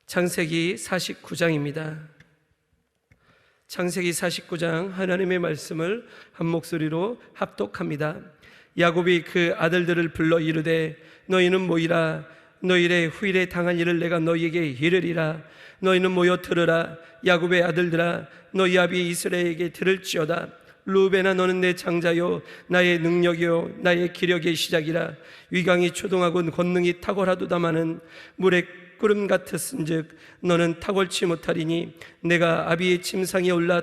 창세기 49장입니다. 창세기 49장 하나님의 말씀을 한 목소리로 합독합니다. 야곱이 그 아들들을 불러 이르되 너희는 모이라. 너희의 후일에 당한 일을 내가 너희에게 이르리라. 너희는 모여 들으라. 야곱의 아들들아, 너희 아비 이스라엘에게 들을지어다. 루벤아, 너는 내 장자요 나의 능력이요 나의 기력의 시작이라. 위강이 초동하고 권능이 탁월하도다마는 물의 구름 같았은즉 너는 탁월치 못하리니 내가 아비의 침상에 올라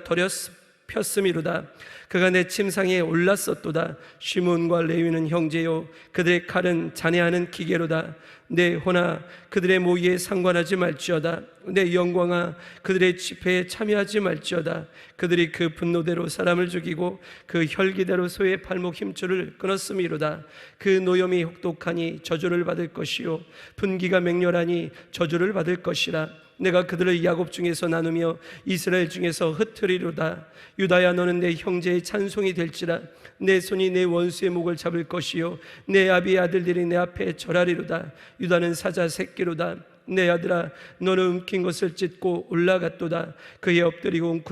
폈음이로다. 그가 내 침상에 올랐었도다. 시몬과 레위는 형제요 그들의 칼은 잔해하는 기계로다. 내 호나 그들의 모의에 상관하지 말지어다. 내 영광아 그들의 집회에 참여하지 말지어다. 그들이 그 분노대로 사람을 죽이고 그 혈기대로 소의 발목 힘줄을 끊었음이로다. 그 노염이 혹독하니 저주를 받을 것이요 분기가 맹렬하니 저주를 받을 것이라. 내가 그들을 야곱 중에서 나누며 이스라엘 중에서 흩으리로다. 유다야, 너는 내 형제의 찬송이 될지라. 내 손이 내 원수의 목을 잡을 것이요 내 아비의 아들들이 내 앞에 절하리로다. 유다는 사자 새끼로다. 내 아들아, 너는 움킨 것을 찢고 올라갔도다. 그의 엎드리고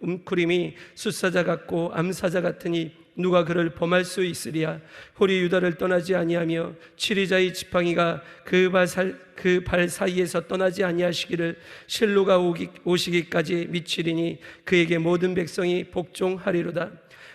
움크림이 숫사자 같고 암사자 같으니 누가 그를 범할 수 있으리야. 홀이 유다를 떠나지 아니하며 치리자의 지팡이가 그 발 사이에서 떠나지 아니하시기를 실로가 오시기까지 미치리니 그에게 모든 백성이 복종하리로다.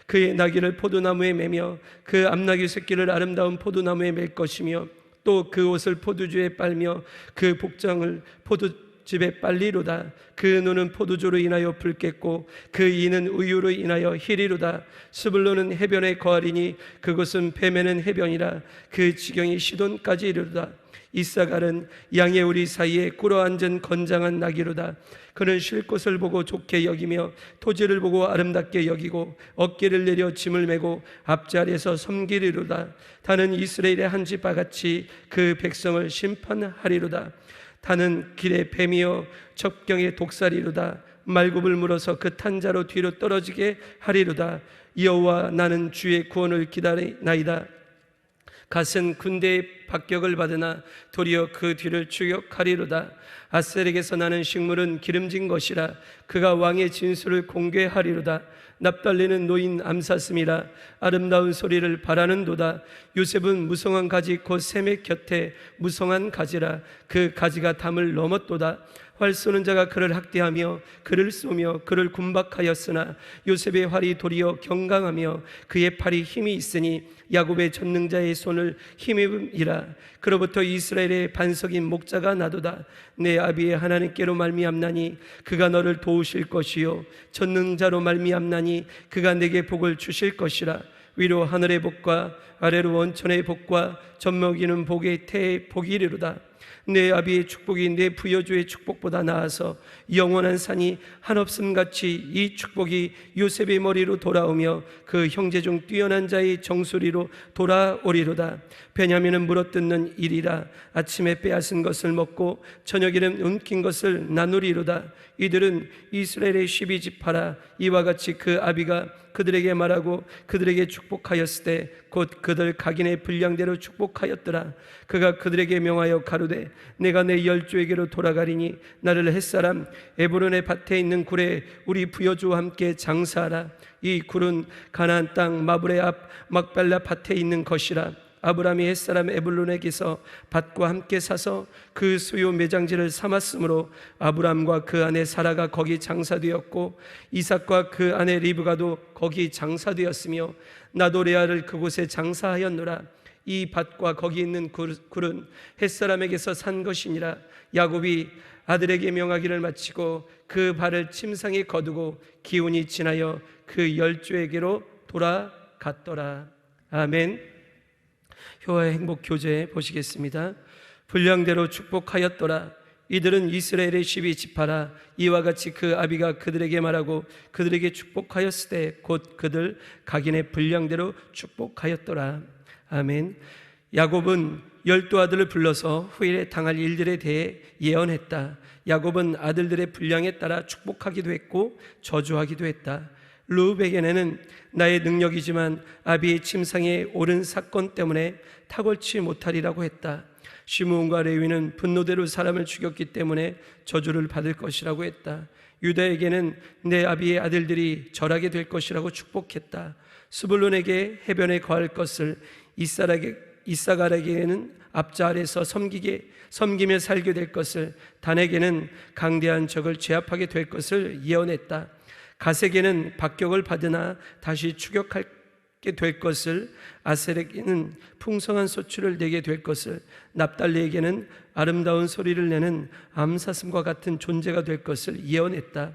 그의 나귀를 포도나무에 매며 그 암나귀 새끼를 아름다운 포도나무에 맬 것이며 또 그 옷을 포도주에 빨며 그 복장을 포도즙에 빨리로다. 그 눈은 포도주로 인하여 붉겠고 그 이는 우유로 인하여 희리로다. 스불론은 해변에 거하리니 그곳은 뱀에는 해변이라. 그 지경이 시돈까지 이르로다. 이사갈은 양의 우리 사이에 꿇어앉은 건장한 나귀로다. 그는 쉴 곳을 보고 좋게 여기며 토지를 보고 아름답게 여기고 어깨를 내려 짐을 메고 앞자리에서 섬기리로다. 다는 이스라엘의 한 지파 같이 그 백성을 심판하리로다. 다는 길의 뱀이여 첩경의 독살이로다. 말굽을 물어서 그 탄자로 뒤로 떨어지게 하리로다. 여호와 나는 주의 구원을 기다리나이다. 갓은 군대의 박격을 받으나 도리어 그 뒤를 추격하리로다. 아셀에게서 나는 식물은 기름진 것이라. 그가 왕의 진술을 공개하리로다. 납달리는 노인 암사슴이라. 아름다운 소리를 바라는도다. 요셉은 무성한 가지 곧 샘의 곁에 무성한 가지라. 그 가지가 담을 넘었도다. 활 쏘는 자가 그를 학대하며 그를 쏘며 그를 군박하였으나 요셉의 활이 도리어 경강하며 그의 팔이 힘이 있으니 야곱의 전능자의 손을 힘입음이라. 그로부터 이스라엘의 반석인 목자가 나도다. 내 아비의 하나님께로 말미암나니 그가 너를 도우실 것이요 전능자로 말미암나니 그가 내게 복을 주실 것이라. 위로 하늘의 복과 아래로 원천의 복과 젖먹이는 복의 태의 복이리로다. 내 아비의 축복이 내 부여주의 축복보다 나아서 영원한 산이 한없음같이 이 축복이 요셉의 머리로 돌아오며 그 형제 중 뛰어난 자의 정수리로 돌아오리로다. 베냐민은 물어뜯는 일이라. 아침에 빼앗은 것을 먹고 저녁에는 움킨 것을 나누리로다. 이들은 이스라엘의 12지파라. 이와 같이 그 아비가 그들에게 말하고 그들에게 축복하였을 때 곧 그들 각인의 분량대로 축복하였더라. 그가 그들에게 명하여 가로되 내가 내 열조에게로 돌아가리니 나를 햇사람 에브론의 밭에 있는 굴에 우리 부여주와 함께 장사하라. 이 굴은 가나안 땅 마브레 앞 막벨라 밭에 있는 것이라. 아브라함이 햇사람 에불론에게서 밭과 함께 사서 그 수요 매장지를 삼았으므로 아브라함과 그 아내 사라가 거기 장사되었고 이삭과 그 아내 리브가도 거기 장사되었으며 나도 레아를 그곳에 장사하였노라. 이 밭과 거기 있는 굴은 햇사람에게서 산 것이니라. 야곱이 아들에게 명하기를 마치고 그 발을 침상에 거두고 기운이 지나여 그 열조에게로 돌아갔더라. 아멘. 효와의 행복 교재 보시겠습니다. 분량대로 축복하였더라. 이들은 이스라엘의 12지파라. 이와 같이 그 아비가 그들에게 말하고 그들에게 축복하였을 때 곧 그들 각인의 분량대로 축복하였더라. 아멘. 야곱은 12아들을 불러서 후일에 당할 일들에 대해 예언했다. 야곱은 아들들의 분량에 따라 축복하기도 했고 저주하기도 했다. 르우벤에게는 나의 능력이지만 아비의 침상에 오른 사건 때문에 탁월치 못하리라고 했다. 시므온과 레위는 분노대로 사람을 죽였기 때문에 저주를 받을 것이라고 했다. 유다에게는 내 아비의 아들들이 절하게 될 것이라고 축복했다. 스불론에게 해변에 거할 것을, 이사갈에게는 앞자 아래서 섬기며 살게 될 것을, 단에게는 강대한 적을 제압하게 될 것을 예언했다. 갓에게는 박격을 받으나 다시 추격하게 될 것을, 아셀에게는 풍성한 소출을 내게 될 것을, 납달리에게는 아름다운 소리를 내는 암사슴과 같은 존재가 될 것을 예언했다.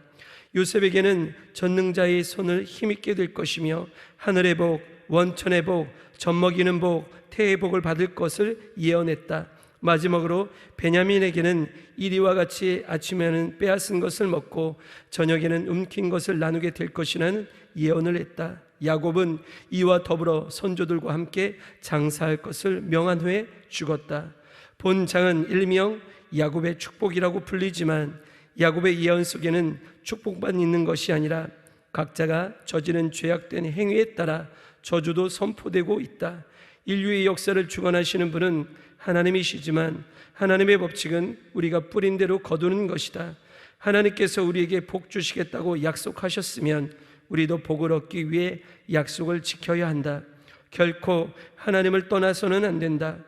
요셉에게는 전능자의 손을 힘있게 될 것이며 하늘의 복, 원천의 복, 젖먹이는 복, 태의 복을 받을 것을 예언했다. 마지막으로 베냐민에게는 이리와 같이 아침에는 빼앗은 것을 먹고 저녁에는 움킨 것을 나누게 될 것이라는 예언을 했다. 야곱은 이와 더불어 선조들과 함께 장사할 것을 명한 후에 죽었다. 본장은 일명 야곱의 축복이라고 불리지만 야곱의 예언 속에는 축복만 있는 것이 아니라 각자가 저지른 죄악된 행위에 따라 저주도 선포되고 있다. 인류의 역사를 주관하시는 분은 하나님이시지만 하나님의 법칙은 우리가 뿌린 대로 거두는 것이다. 하나님께서 우리에게 복 주시겠다고 약속하셨으면 우리도 복을 얻기 위해 약속을 지켜야 한다. 결코 하나님을 떠나서는 안 된다.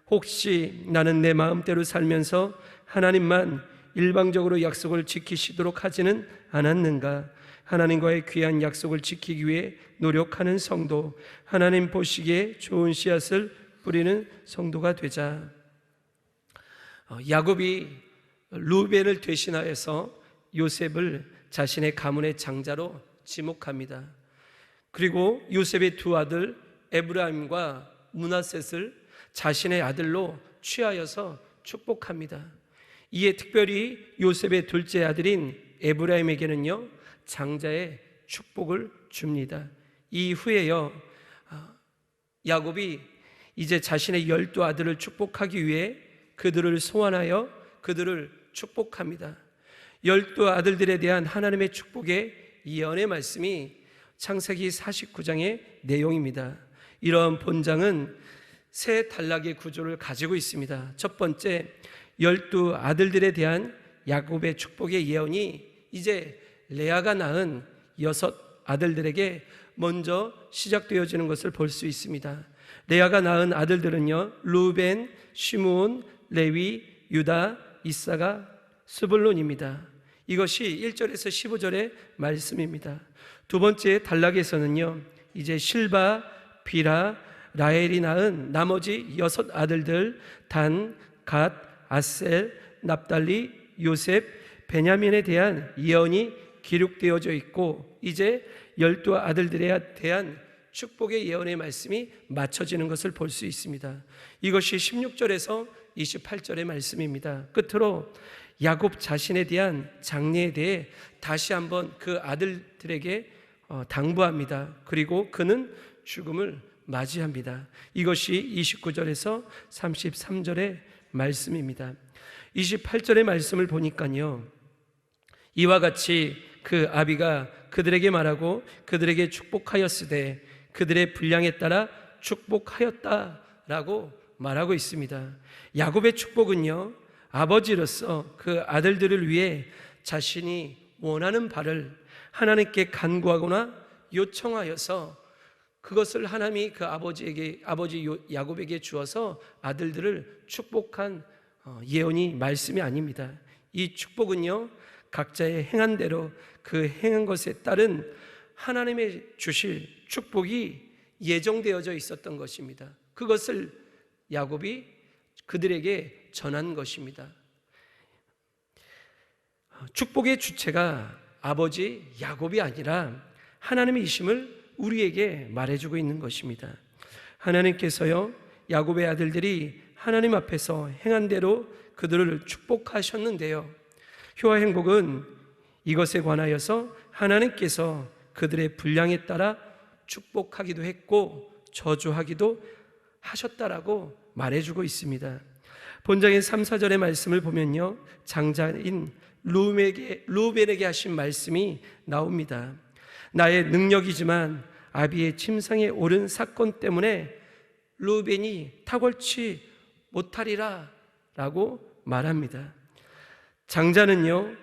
혹시 나는 내 마음대로 살면서 하나님만 일방적으로 약속을 지키시도록 하지는 않았는가? 하나님과의 귀한 약속을 지키기 위해 노력하는 성도, 하나님 보시기에 좋은 씨앗을 뿌리는 성도가 되자. 야곱이 루벤을 대신하여서 요셉을 자신의 가문의 장자로 지목합니다. 그리고 요셉의 두 아들 에브라임과 므낫셋을 자신의 아들로 취하여서 축복합니다. 이에 특별히 요셉의 둘째 아들인 에브라임에게는요, 장자의 축복을 줍니다. 이후에요, 야곱이 이제 자신의 12아들을 축복하기 위해 그들을 소환하여 그들을 축복합니다. 12아들들에 대한 하나님의 축복의 예언의 말씀이 창세기 49장의 내용입니다. 이러한 본장은 세 단락의 구조를 가지고 있습니다. 첫 번째, 12아들들에 대한 야곱의 축복의 예언이 이제 레아가 낳은 6아들들에게 먼저 시작되어지는 것을 볼 수 있습니다. 레아가 낳은 아들들은요, 루벤, 시므온, 레위, 유다, 이사가, 스불론입니다. 이것이 1절에서 15절의 말씀입니다. 두 번째 단락에서는요, 이제 실바, 비라, 라헬이 낳은 나머지 6아들들 단, 갓, 아셀, 납달리, 요셉, 베냐민에 대한 예언이 기록되어져 있고, 이제 12아들들에 대한 축복의 예언의 말씀이 맞춰지는 것을 볼 수 있습니다. 이것이 16절에서 28절의 말씀입니다. 끝으로 야곱 자신에 대한 장래에 대해 다시 한번 그 아들들에게 당부합니다. 그리고 그는 죽음을 맞이합니다. 이것이 29절에서 33절의 말씀입니다. 28절의 말씀을 보니까요, 이와 같이 그 아비가 그들에게 말하고 그들에게 축복하였으되 그들의 분량에 따라 축복하였다라고 말하고 있습니다. 야곱의 축복은요, 아버지로서 그 아들들을 위해 자신이 원하는 바를 하나님께 간구하거나 요청하여서 그것을 하나님이 그 아버지 야곱에게 주어서 아들들을 축복한 예언이 말씀이 아닙니다. 이 축복은요, 각자의 행한 대로 그 행한 것에 따른 하나님의 주실 축복이 예정되어져 있었던 것입니다. 그것을 야곱이 그들에게 전한 것입니다. 축복의 주체가 아버지 야곱이 아니라 하나님이심을 우리에게 말해주고 있는 것입니다. 하나님께서요, 야곱의 아들들이 하나님 앞에서 행한 대로 그들을 축복하셨는데요, 효와 행복은 이것에 관하여서 하나님께서 그들의 분량에 따라 축복하기도 했고 저주하기도 하셨다라고 말해주고 있습니다. 본장의 3, 4절의 말씀을 보면요, 장자인 루벤에게 하신 말씀이 나옵니다. 나의 능력이지만 아비의 침상에 오른 사건 때문에 루벤이 탁월치 못하리라 라고 말합니다. 장자는요,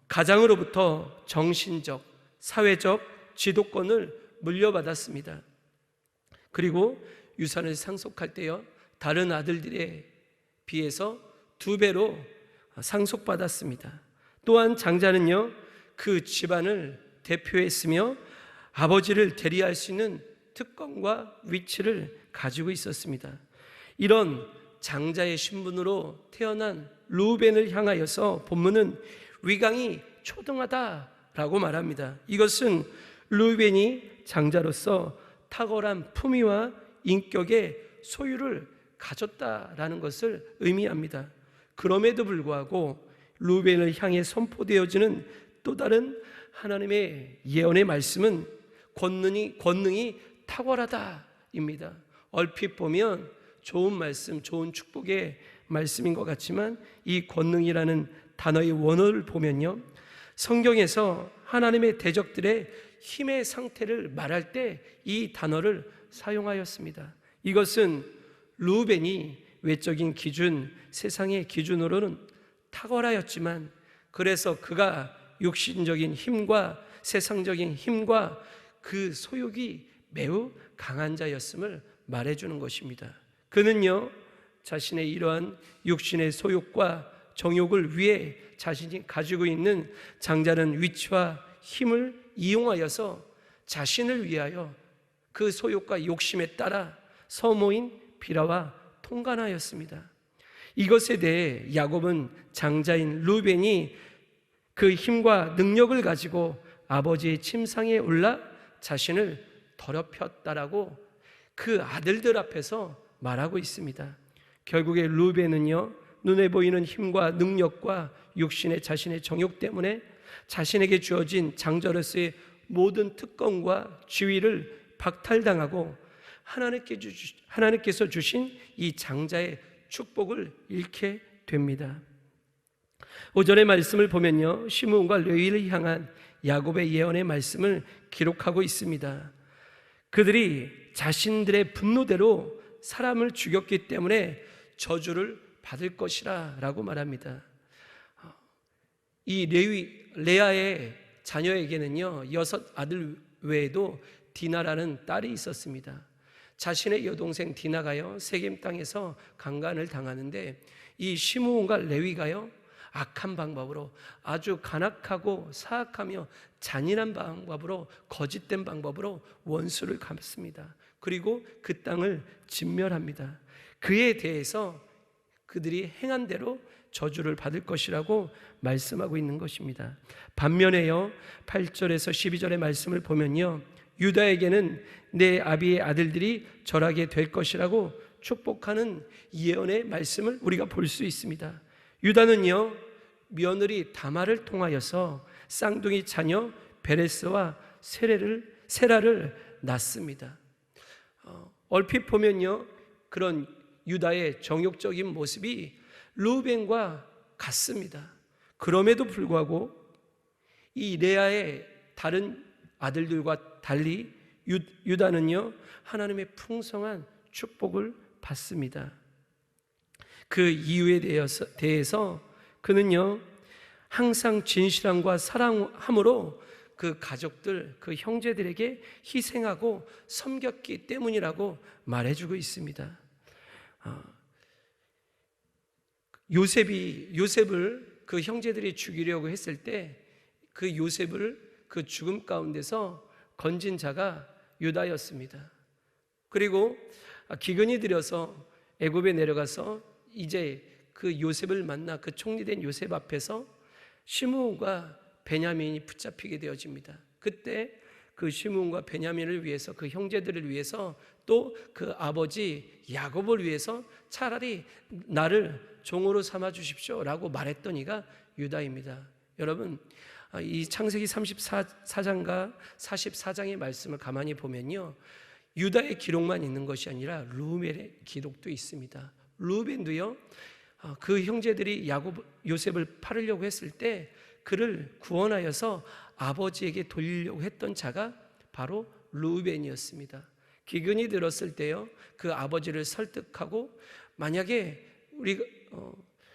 가장으로부터 정신적, 사회적 지도권을 물려받았습니다. 그리고 유산을 상속할 때요, 다른 아들들에 비해서 2배로 상속받았습니다. 또한 장자는요, 그 집안을 대표했으며 아버지를 대리할 수 있는 특권과 위치를 가지고 있었습니다. 이런 장자의 신분으로 태어난 르우벤을 향하여서 본문은 위강이 초등하다라고 말합니다. 이것은 르우벤이 장자로서 탁월한 품위와 인격의 소유를 가졌다라는 것을 의미합니다. 그럼에도 불구하고 르우벤을 향해 선포되어지는 또 다른 하나님의 예언의 말씀은 권능이 탁월하다입니다. 얼핏 보면 좋은 말씀, 좋은 축복의 말씀인 것 같지만 이 권능이라는 단어의 원어를 보면요, 성경에서 하나님의 대적들의 힘의 상태를 말할 때 이 단어를 사용하였습니다. 이것은 르우벤이 외적인 기준, 세상의 기준으로는 탁월하였지만, 그래서 그가 육신적인 힘과 세상적인 힘과 그 소욕이 매우 강한 자였음을 말해주는 것입니다. 그는요, 자신의 이러한 육신의 소욕과 정욕을 위해 자신이 가지고 있는 장자는 위치와 힘을 이용하여서 자신을 위하여 그 소욕과 욕심에 따라 서모인 비라와 통관하였습니다. 이것에 대해 야곱은 장자인 르우벤이 그 힘과 능력을 가지고 아버지의 침상에 올라 자신을 더럽혔다라고 그 아들들 앞에서 말하고 있습니다. 결국에 르우벤은요, 눈에 보이는 힘과 능력과 육신의 자신의 정욕 때문에 자신에게 주어진 장자로서의 모든 특권과 지위를 박탈당하고 하나님께서 주신 이 장자의 축복을 잃게 됩니다. 5절의 말씀을 보면요, 시므온과 레위를 향한 야곱의 예언의 말씀을 기록하고 있습니다. 그들이 자신들의 분노대로 사람을 죽였기 때문에 저주를 받을 것이라 라고 말합니다. 이 레아의 자녀에게는요, 6 아들 외에도 디나라는 딸이 있었습니다. 자신의 여동생 디나가요, 세겜 땅에서 강간을 당하는데 이 시므온과 레위가요, 악한 방법으로, 아주 간악하고 사악하며 잔인한 방법으로, 거짓된 방법으로 원수를 갚습니다. 그리고 그 땅을 진멸합니다. 그에 대해서 그들이 행한 대로 저주를 받을 것이라고 말씀하고 있는 것입니다. 반면에요, 8절에서 12절의 말씀을 보면요, 유다에게는 내 아비의 아들들이 절하게 될 것이라고 축복하는 예언의 말씀을 우리가 볼 수 있습니다. 유다는요, 며느리 다말을 통하여서 쌍둥이 자녀 베레스와 세라를 낳습니다. 얼핏 보면요, 그런 유다의 정욕적인 모습이 르우벤과 같습니다. 그럼에도 불구하고 이 레아의 다른 아들들과 달리 유다는요, 하나님의 풍성한 축복을 받습니다. 그 이유에 대해서 그는요, 항상 진실함과 사랑함으로 그 가족들, 그 형제들에게 희생하고 섬겼기 때문이라고 말해주고 있습니다. 요셉을 그 형제들이 죽이려고 했을 때 그 요셉을 그 죽음 가운데서 건진 자가 유다였습니다. 그리고 기근이 들여서 애굽에 내려가서 이제 그 요셉을 만나 그 총리된 요셉 앞에서 시므온과 베냐민이 붙잡히게 되어집니다. 그때 그 시므온과 베냐민을 위해서, 그 형제들을 위해서, 또 그 아버지 야곱을 위해서 차라리 나를 종으로 삼아 주십시오 라고 말했던 이가 유다입니다. 여러분, 이 창세기 34장과 44장의 말씀을 가만히 보면요, 유다의 기록만 있는 것이 아니라 르우벤의 기록도 있습니다. 르우벤도요, 그 형제들이 요셉을 팔으려고 했을 때 그를 구원하여서 아버지에게 돌리려고 했던 자가 바로 르우벤이었습니다. 기근이 들었을 때요, 그 아버지를 설득하고 만약에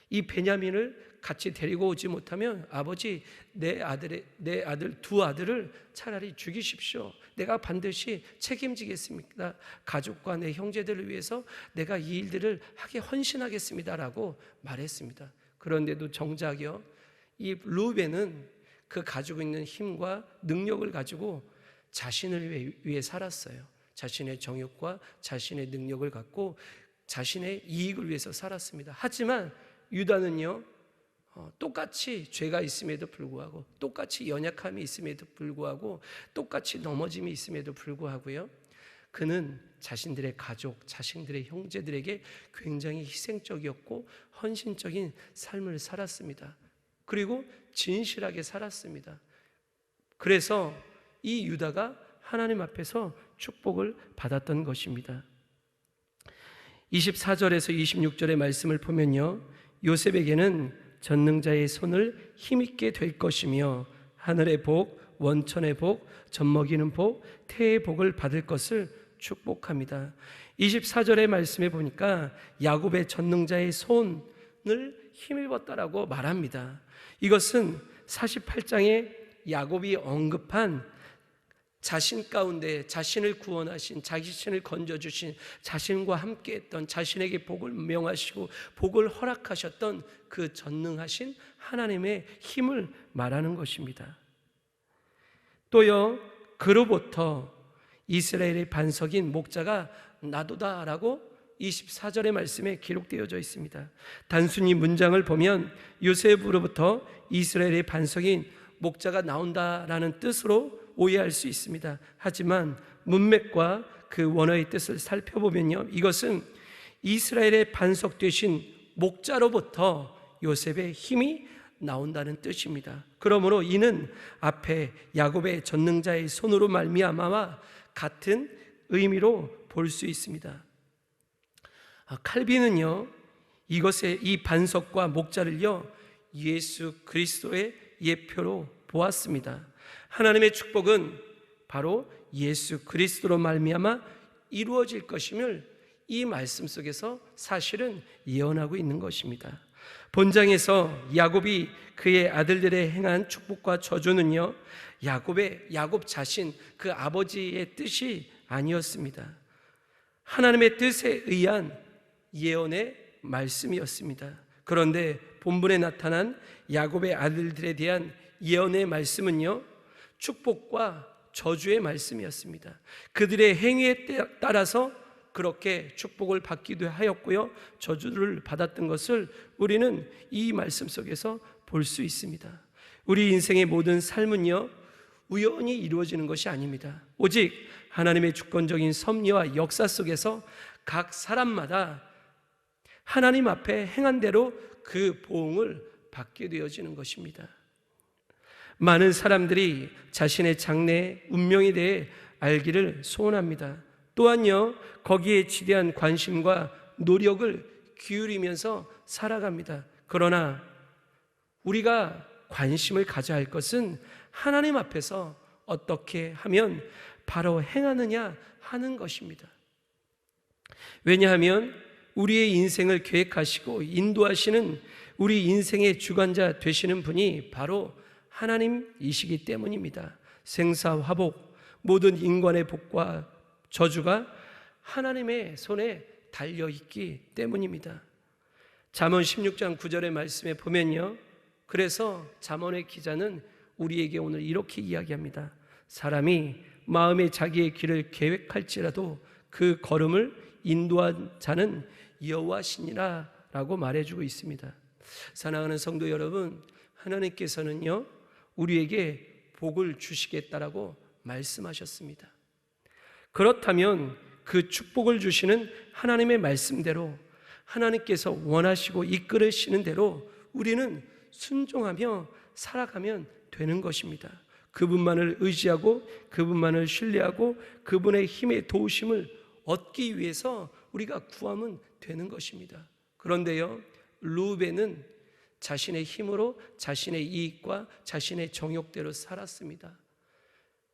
이 베냐민을 같이 데리고 오지 못하면 아버지, 내 아들 두 아들을 차라리 죽이십시오. 내가 반드시 책임지겠습니다. 가족과 내 형제들을 위해서 내가 이 일들을 하게 헌신하겠습니다라고 말했습니다. 그런데도 정작요, 이 루벤은 그 가지고 있는 힘과 능력을 가지고 자신을 위해 살았어요. 자신의 정욕과 자신의 능력을 갖고 자신의 이익을 위해서 살았습니다. 하지만 유다는요, 똑같이 죄가 있음에도 불구하고, 똑같이 연약함이 있음에도 불구하고, 똑같이 넘어짐이 있음에도 불구하고요, 그는 자신들의 가족, 자신들의 형제들에게 굉장히 희생적이었고 헌신적인 삶을 살았습니다. 그리고 진실하게 살았습니다. 그래서 이 유다가 하나님 앞에서 축복을 받았던 것입니다. 24절에서 26절의 말씀을 보면요, 요셉에게는 전능자의 손을 힘있게 될 것이며 하늘의 복, 원천의 복, 젖먹이는 복, 태의 복을 받을 것을 축복합니다. 24절의 말씀에 보니까 야곱의 전능자의 손을 힘입었다라고 말합니다. 이것은 48장에 야곱이 언급한 자신 가운데 자신을 구원하신, 자신을 건져주신, 자신과 함께했던, 자신에게 복을 명하시고 복을 허락하셨던 그 전능하신 하나님의 힘을 말하는 것입니다. 또요, 그로부터 이스라엘의 반석인 목자가 나도다라고 24절의 말씀에 기록되어져 있습니다. 단순히 문장을 보면 요셉으로부터 이스라엘의 반석인 목자가 나온다라는 뜻으로 오해할 수 있습니다. 하지만 문맥과 그 원어의 뜻을 살펴보면요, 이것은 이스라엘의 반석 되신 목자로부터 요셉의 힘이 나온다는 뜻입니다. 그러므로 이는 앞에 야곱의 전능자의 손으로 말미암아와 같은 의미로 볼 수 있습니다. 칼빈은요, 이것의 이 반석과 목자를요, 예수 그리스도의 예표로 보았습니다. 하나님의 축복은 바로 예수 그리스도로 말미암아 이루어질 것임을 이 말씀 속에서 사실은 예언하고 있는 것입니다. 본장에서 야곱이 그의 아들들의 행한 축복과 저주는요, 야곱 자신 그 아버지의 뜻이 아니었습니다. 하나님의 뜻에 의한 예언의 말씀이었습니다. 그런데 본문에 나타난 야곱의 아들들에 대한 예언의 말씀은요, 축복과 저주의 말씀이었습니다. 그들의 행위에 따라서 그렇게 축복을 받기도 하였고요, 저주를 받았던 것을 우리는 이 말씀 속에서 볼 수 있습니다. 우리 인생의 모든 삶은요, 우연히 이루어지는 것이 아닙니다. 오직 하나님의 주권적인 섭리와 역사 속에서 각 사람마다 하나님 앞에 행한 대로 그 보응을 받게 되어지는 것입니다. 많은 사람들이 자신의 장래 운명에 대해 알기를 소원합니다. 또한요, 거기에 지대한 관심과 노력을 기울이면서 살아갑니다. 그러나 우리가 관심을 가져야 할 것은 하나님 앞에서 어떻게 하면 바로 행하느냐 하는 것입니다. 왜냐하면 우리의 인생을 계획하시고 인도하시는 우리 인생의 주관자 되시는 분이 바로 하나님이시기 때문입니다. 생사화복, 모든 인간의 복과 저주가 하나님의 손에 달려있기 때문입니다. 잠언 16장 9절의 말씀에 보면요, 그래서 잠언의 기자는 우리에게 오늘 이렇게 이야기합니다. 사람이 마음에 자기의 길을 계획할지라도 그 걸음을 인도한 자는 여호와시니라 라고 말해주고 있습니다. 사랑하는 성도 여러분, 하나님께서는요, 우리에게 복을 주시겠다라고 말씀하셨습니다. 그렇다면 그 축복을 주시는 하나님의 말씀대로, 하나님께서 원하시고 이끌으시는 대로 우리는 순종하며 살아가면 되는 것입니다. 그분만을 의지하고 그분만을 신뢰하고 그분의 힘의 도우심을 얻기 위해서 우리가 구하면 되는 것입니다. 그런데요, 루벤은 자신의 힘으로 자신의 이익과 자신의 정욕대로 살았습니다.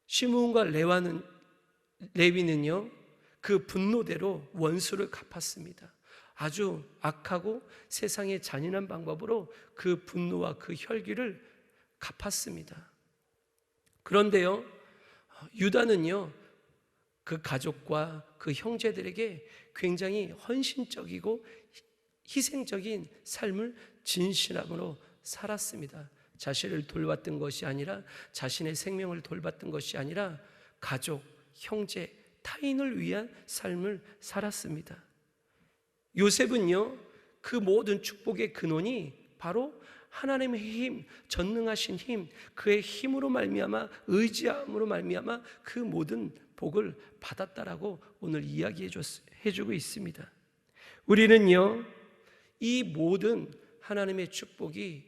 시므온과 레위는요, 그 분노대로 원수를 갚았습니다. 아주 악하고 세상의 잔인한 방법으로 그 분노와 그 혈기를 갚았습니다. 그런데요, 유다는요, 그 가족과 그 형제들에게 굉장히 헌신적이고 희생적인 삶을 진실함으로 살았습니다. 자신을 돌봤던 것이 아니라, 자신의 생명을 돌봤던 것이 아니라 가족, 형제, 타인을 위한 삶을 살았습니다. 요셉은요, 그 모든 축복의 근원이 바로 하나님의 힘, 전능하신 힘, 그의 힘으로 말미암아, 의지함으로 말미암아 그 모든 복을 받았다라고 오늘 이야기해주고 있습니다. 우리는요, 이 모든 하나님의 축복이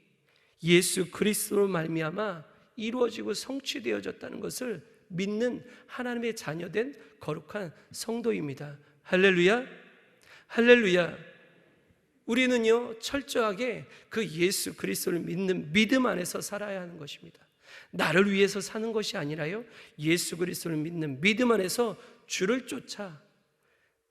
예수 그리스도로 말미암아 이루어지고 성취되어졌다는 것을 믿는 하나님의 자녀된 거룩한 성도입니다. 할렐루야, 할렐루야. 우리는요, 철저하게 그 예수 그리스도를 믿는 믿음 안에서 살아야 하는 것입니다. 나를 위해서 사는 것이 아니라요, 예수 그리스도를 믿는 믿음 안에서 주를 쫓아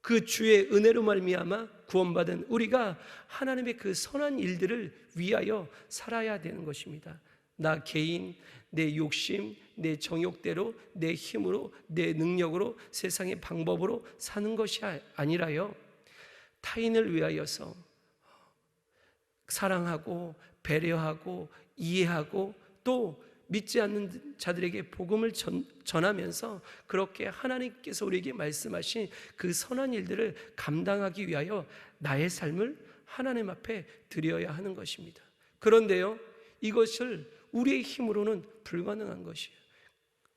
그 주의 은혜로 말미암아 구원받은 우리가 하나님의 그 선한 일들을 위하여 살아야 되는 것입니다. 나 개인, 내 욕심, 내 정욕대로, 내 힘으로, 내 능력으로, 세상의 방법으로 사는 것이 아니라요, 타인을 위하여서 사랑하고 배려하고 이해하고 또 믿지 않는 자들에게 복음을 전하면서 그렇게 하나님께서 우리에게 말씀하신 그 선한 일들을 감당하기 위하여 나의 삶을 하나님 앞에 드려야 하는 것입니다. 그런데요, 이것을 우리의 힘으로는 불가능한 것이에요.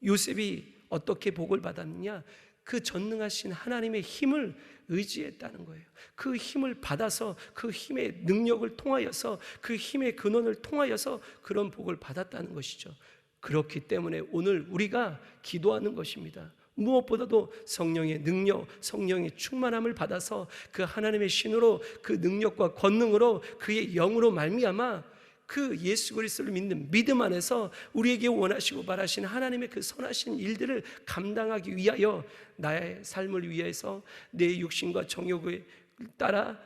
요셉이 어떻게 복을 받았느냐? 그 전능하신 하나님의 힘을 의지했다는 거예요. 그 힘을 받아서 그 힘의 능력을 통하여서 그 힘의 근원을 통하여서 그런 복을 받았다는 것이죠. 그렇기 때문에 오늘 우리가 기도하는 것입니다. 무엇보다도 성령의 능력, 성령의 충만함을 받아서 그 하나님의 신으로 그 능력과 권능으로 그의 영으로 말미암아 그 예수 그리스도를 믿는 믿음 안에서 우리에게 원하시고 바라신 하나님의 그 선하신 일들을 감당하기 위하여 나의 삶을 위해서 내 육신과 정욕을 따라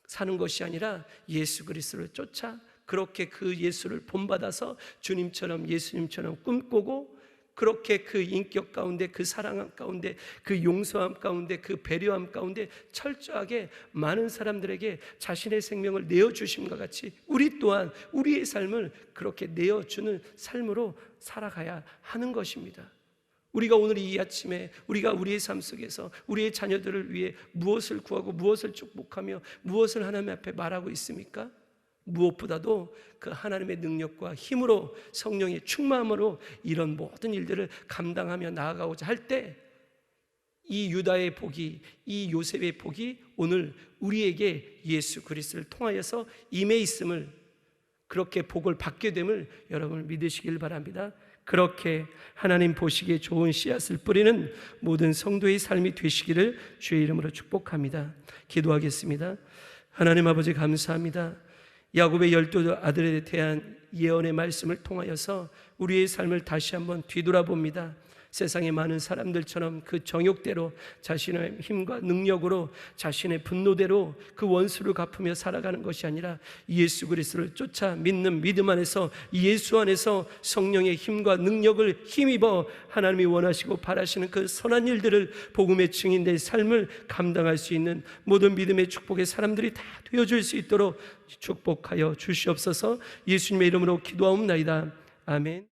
사는 것이 아니라 예수 그리스도를 쫓아 그렇게 그 예수를 본받아서 주님처럼 예수님처럼 꿈꾸고 그렇게 그 인격 가운데 그 사랑함 가운데 그 용서함 가운데 그 배려함 가운데 철저하게 많은 사람들에게 자신의 생명을 내어주심과 같이 우리 또한 우리의 삶을 그렇게 내어주는 삶으로 살아가야 하는 것입니다. 우리가 오늘 이 아침에 우리가 우리의 삶 속에서 우리의 자녀들을 위해 무엇을 구하고 무엇을 축복하며 무엇을 하나님 앞에 말하고 있습니까? 무엇보다도 그 하나님의 능력과 힘으로 성령의 충만함으로 이런 모든 일들을 감당하며 나아가고자 할 때 이 유다의 복이, 이 요셉의 복이 오늘 우리에게 예수 그리스도를 통하여서 임해 있음을, 그렇게 복을 받게 됨을 여러분 믿으시길 바랍니다. 그렇게 하나님 보시기에 좋은 씨앗을 뿌리는 모든 성도의 삶이 되시기를 주의 이름으로 축복합니다. 기도하겠습니다. 하나님 아버지 감사합니다. 야곱의 12 아들에 대한 예언의 말씀을 통하여서 우리의 삶을 다시 한번 뒤돌아봅니다. 세상의 많은 사람들처럼 그 정욕대로 자신의 힘과 능력으로 자신의 분노대로 그 원수를 갚으며 살아가는 것이 아니라 예수 그리스도를 쫓아 믿는 믿음 안에서 예수 안에서 성령의 힘과 능력을 힘입어 하나님이 원하시고 바라시는 그 선한 일들을 복음의 증인된 삶을 감당할 수 있는 모든 믿음의 축복의 사람들이 다 되어줄 수 있도록 축복하여 주시옵소서. 예수님의 이름으로 기도하옵나이다. 아멘.